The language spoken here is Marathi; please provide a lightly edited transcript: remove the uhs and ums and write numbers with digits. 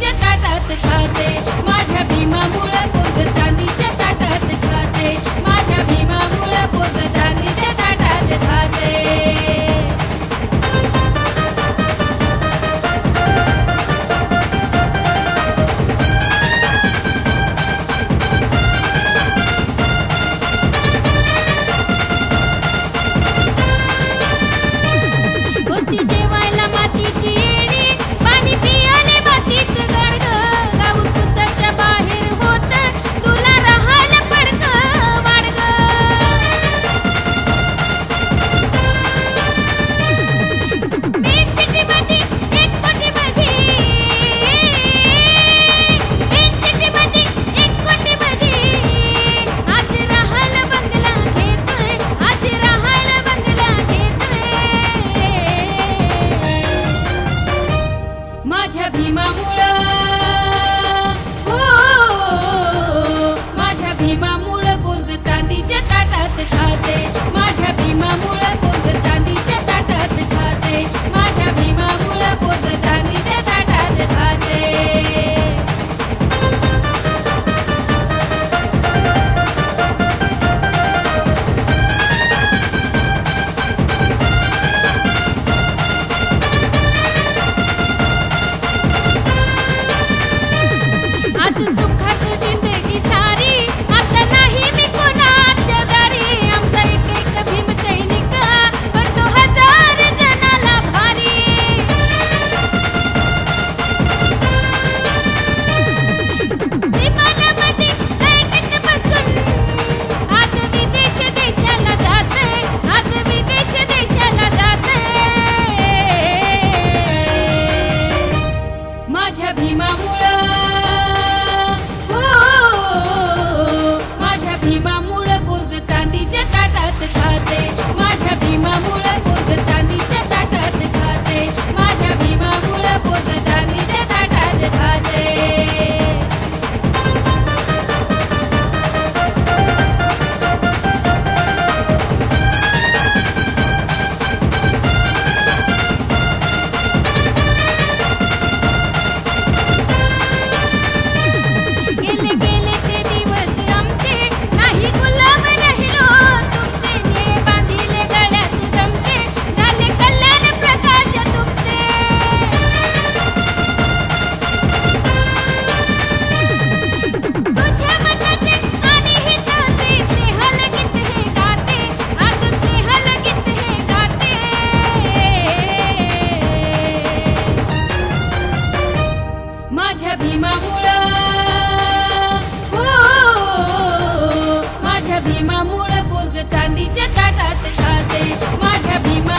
चांदीच्या ताटात खाते माझ्या भीमामुळं पोट चांदीच्या ताटात खाते माझ्या भीमामुळं पोट चांदीच्या ताटात खाते होती जेवायला मातीची येणी पाणी पियाले मातीचं गाडगं गाव कुसाच्या बाहेर होत तुला राहायला पडकं वाडगं मेन सिटीमध्ये 1 कोटीमध्ये मेन सिटीमध्ये 1 कोटीमध्ये आज राहायला बंगला घेतोय आज राहायला बंगला घेतोय माझ्या भीमामुळं हो माझ्या भीमामुळं पोरग चांदीच्या ताटात खाते माझ्या भीमामुळं पोरग चांदीच्या ताटात खाते माझ्या भीमामुळं पोरग चांदीच्या ताटात खाते आज सुखात जिंदगी सारी आता नाही मी कोणाच्या दारी आमचा एक भीम सैनिक करतो 1000 जणाला भारी विमानामध्ये लंडन बसून आज विदेश देशाला जाते आज विदेश देशाला जाते माझ्या भीमामुळं हो माझ्या भीमामुळं पोरग चांदीच्या ताटात खाते माझ्या भीमामुळं पोरग चांदीच्या ताटात खाते माझ्या भीमामुळं पोरग चांदीच्या ताटात खाते गेले गेले ते दिवस आमचे नाही गुलाम राहिलो तुमचे ने बांधिले गळ्यात गमके झाले कल्याण प्रकाश तुमचे तुझ्या मनाचे आणि हिताचे स्नेहल गीत हे गाते आज स्नेहल गीत हे गाते माझ्या भीमामुळं हो माझ्या भीमामुळं पोरग चांदीच्या ताटात खाते माझ्या भीमा